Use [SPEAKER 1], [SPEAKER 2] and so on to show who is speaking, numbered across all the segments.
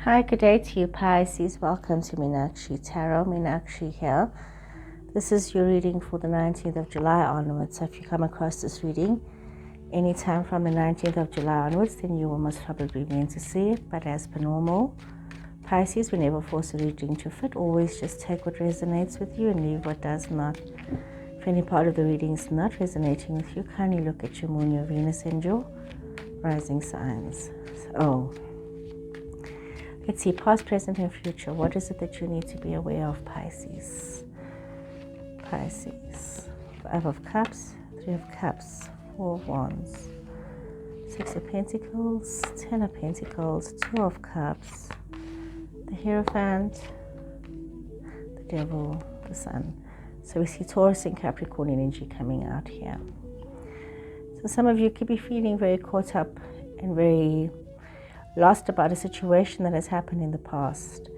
[SPEAKER 1] Hi, good day to you, Pisces. Welcome to Meenakshi Tarot. Meenakshi here. This is your reading for the 19th of July onwards. So if you come across this reading anytime from the 19th of July onwards, then you will most probably be meant to see it. But as per normal, Pisces, we never force a reading to fit. Always just take what resonates with you and leave what does not. If any part of the reading is not resonating with you, kindly look at your moon, your Venus, and your rising signs. Let's see, past, present, and future. What is it that you need to be aware of, Pisces? Pisces. 5 of Cups, 3 of Cups, 4 of Wands, 6 of Pentacles, 10 of Pentacles, 2 of Cups, the Hierophant, the Devil, the Sun. So we see Taurus and Capricorn energy coming out here. So some of you could be feeling very caught up and very lost about a situation that has happened in the past.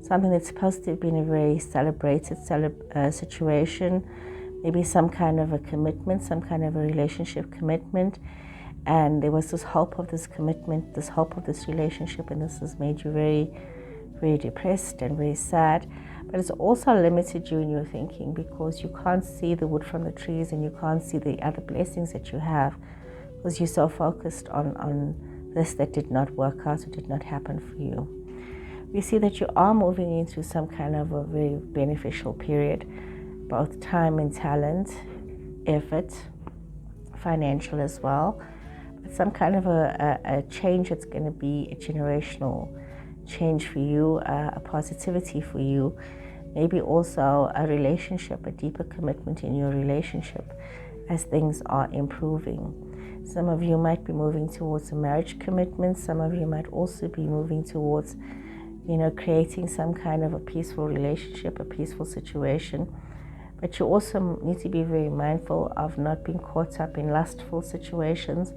[SPEAKER 1] Something that's supposed to have been a very celebrated situation, maybe some kind of a commitment, some kind of a relationship commitment, and there was this hope of this commitment, this hope of this relationship, and this has made you very, very depressed and very sad. But it's also limited you in your thinking because you can't see the wood from the trees and you can't see the other blessings that you have because you're so focused on this that did not work out or did not happen for you. We see that you are moving into some kind of a very beneficial period, both time and talent, effort, financial as well, but some kind of a change that's going to be a generational change for you, a positivity for you, maybe also a relationship, a deeper commitment in your relationship as things are improving. Some of you might be moving towards a marriage commitment. Some of you might also be moving towards, creating some kind of a peaceful relationship, a peaceful situation. But you also need to be very mindful of not being caught up in lustful situations.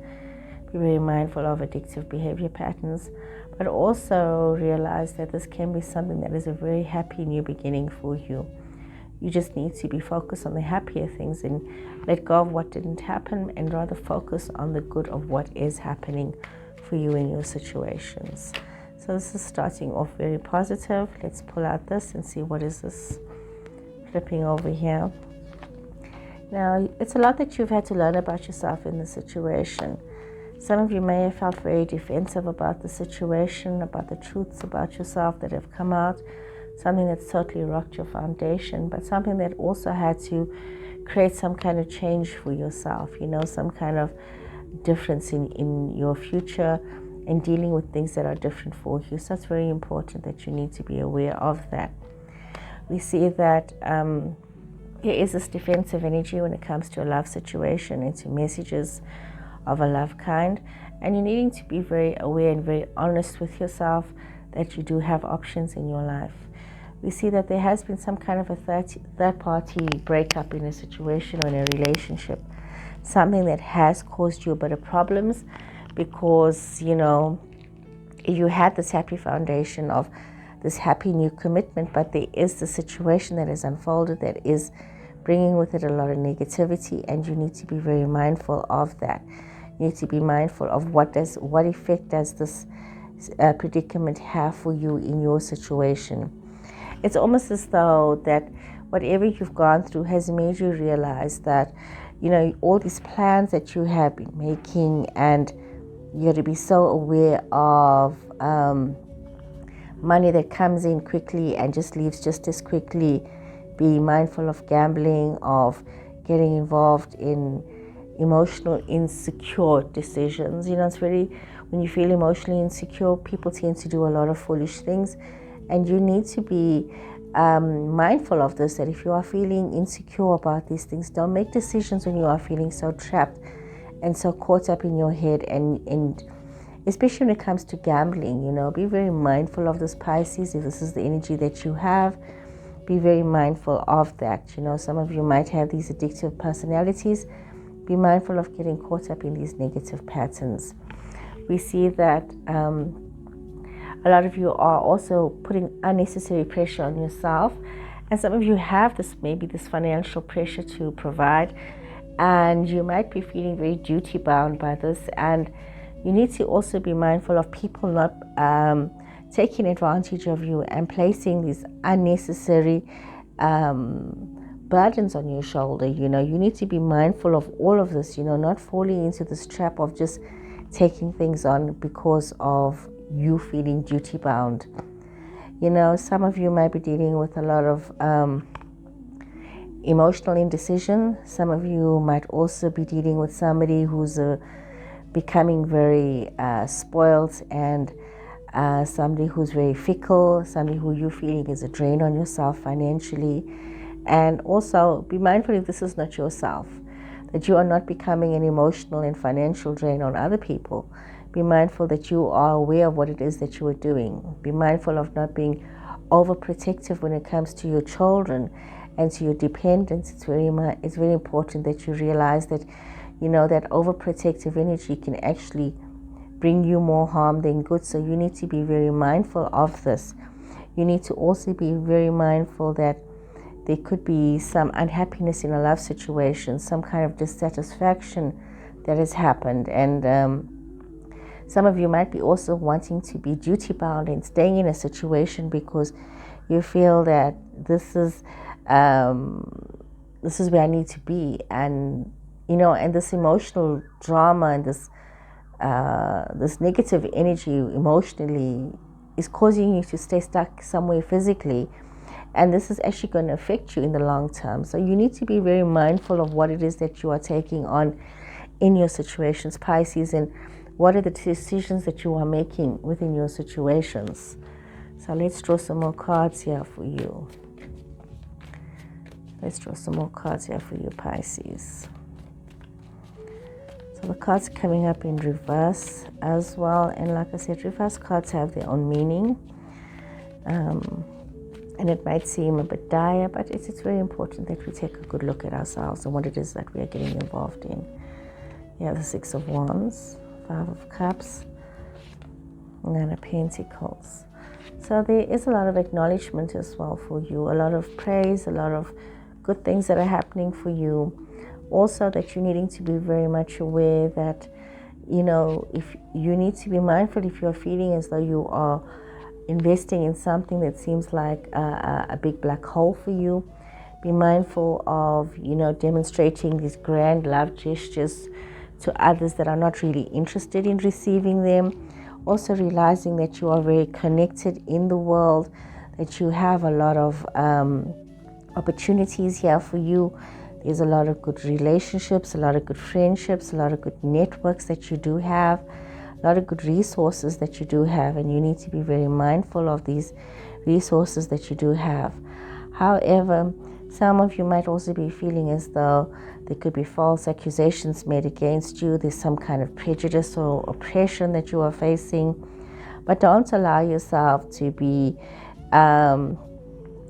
[SPEAKER 1] Be very mindful of addictive behavior patterns, but also realize that this can be something that is a very happy new beginning for you. You just need to be focused on the happier things and let go of what didn't happen and rather focus on the good of what is happening for you in your situations. So this is starting off very positive. Let's pull out this and see what is this flipping over here. Now, it's a lot that you've had to learn about yourself in this situation. Some of you may have felt very defensive about the situation, about the truths about yourself that have come out. Something that's totally rocked your foundation, but something that also had to create some kind of change for yourself, some kind of difference in your future and dealing with things that are different for you. So it's very important that you need to be aware of that. We see that there is this defensive energy when it comes to a love situation and to messages of a love kind, and you're needing to be very aware and very honest with yourself that you do have options in your life. We see that there has been some kind of a third-party breakup in a situation or in a relationship, something that has caused you a bit of problems because, you had this happy foundation of this happy new commitment, but there is the situation that has unfolded that is bringing with it a lot of negativity, and you need to be very mindful of that. You need to be mindful of what effect does this predicament have for you in your situation. It's almost as though that whatever you've gone through has made you realize that, all these plans that you have been making, and you got to be so aware of money that comes in quickly and just leaves just as quickly. Be mindful of gambling, of getting involved in emotional insecure decisions. It's very, when you feel emotionally insecure, people tend to do a lot of foolish things. And you need to be mindful of this, that if you are feeling insecure about these things, don't make decisions when you are feeling so trapped and so caught up in your head. And especially when it comes to gambling, be very mindful of this, Pisces. If this is the energy that you have, be very mindful of that. Some of you might have these addictive personalities. Be mindful of getting caught up in these negative patterns. We see that a lot of you are also putting unnecessary pressure on yourself, and some of you have this financial pressure to provide, and you might be feeling very duty bound by this, and you need to also be mindful of people not taking advantage of you and placing these unnecessary burdens on your shoulder. You need to be mindful of all of this, not falling into this trap of just taking things on because of you feeling duty bound. Some of you might be dealing with a lot of emotional indecision. Some of you might also be dealing with somebody who's becoming very spoiled, and somebody who's very fickle, somebody who you're feeling is a drain on yourself financially. And also be mindful, if this is not yourself, that you are not becoming an emotional and financial drain on other people. Be mindful that you are aware of what it is that you are doing. Be mindful of not being overprotective when it comes to your children and to your dependents. It's very important that you realize that, that overprotective energy can actually bring you more harm than good. So you need to be very mindful of this. You need to also be very mindful that there could be some unhappiness in a love situation, some kind of dissatisfaction that has happened. And some of you might be also wanting to be duty bound and staying in a situation because you feel that this is where I need to be. And, and this emotional drama and this negative energy emotionally is causing you to stay stuck somewhere physically. And this is actually going to affect you in the long term. So you need to be very mindful of what it is that you are taking on in your situations, Pisces, and what are the decisions that you are making within your situations. So let's draw some more cards here for you. Let's draw some more cards here for you, Pisces. So the cards are coming up in reverse as well. And like I said, reverse cards have their own meaning. And it might seem a bit dire, but it's very important that we take a good look at ourselves and what it is that we are getting involved in. Yeah, the Six of Wands, Five of Cups, and Nine of Pentacles. So there is a lot of acknowledgement as well for you, a lot of praise, a lot of good things that are happening for you. Also that you're needing to be very much aware that, if you need to be mindful if you're feeling as though you are investing in something that seems like a big black hole for you. Be mindful of, demonstrating these grand love gestures to others that are not really interested in receiving them. Also realizing that you are very connected in the world, that you have a lot of opportunities here for you. There's a lot of good relationships, a lot of good friendships, a lot of good networks that you do have, a lot of good resources that you do have, and you need to be very mindful of these resources that you do have. However, some of you might also be feeling as though there could be false accusations made against you. There's some kind of prejudice or oppression that you are facing. But don't allow yourself to be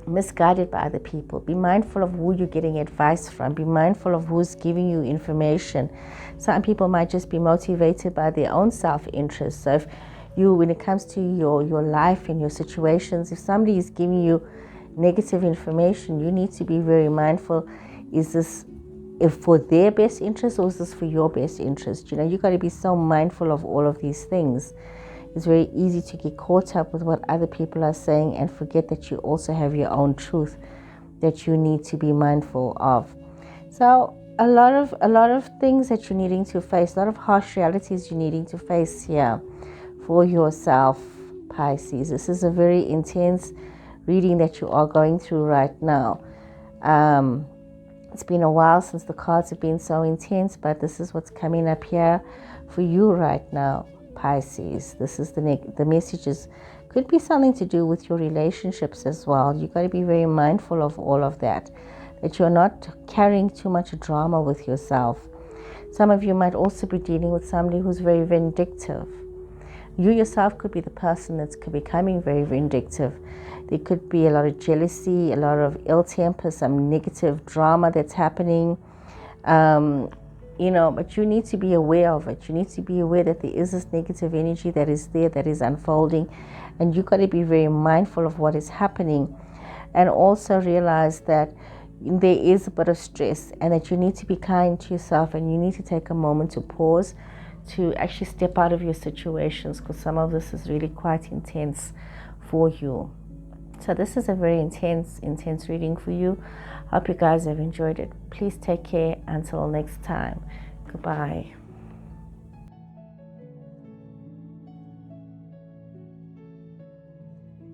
[SPEAKER 1] misguided by other people. Be mindful of who you're getting advice from. Be mindful of who's giving you information. Some people might just be motivated by their own self-interest. So if when it comes to your life and your situations, if somebody is giving you negative information, you need to be very mindful. Is this for their best interest, or is this for your best interest? You got to be so mindful of all of these things. It's very easy to get caught up with what other people are saying and forget that you also have your own truth that you need to be mindful of. So a lot of things that you're needing to face, a lot of harsh realities you're needing to face here for yourself, Pisces. This is a very intense reading that you are going through right now. It's been a while since the cards have been so intense, but this is what's coming up here for you right now, Pisces. This is the messages. Could be something to do with your relationships as well. You got to be very mindful of all of that you're not carrying too much drama with yourself. Some of you might also be dealing with somebody who's very vindictive. You yourself could be the person that's becoming very vindictive. There could be a lot of jealousy, a lot of ill temper, some negative drama that's happening. But you need to be aware of it. You need to be aware that there is this negative energy that is there, that is unfolding, and you've got to be very mindful of what is happening, and also realize that there is a bit of stress and that you need to be kind to yourself, and you need to take a moment to pause, to actually step out of your situations, because some of this is really quite intense for you. So this is a very intense reading for you. Hope you guys have enjoyed it. Please take care. Until next time. Goodbye.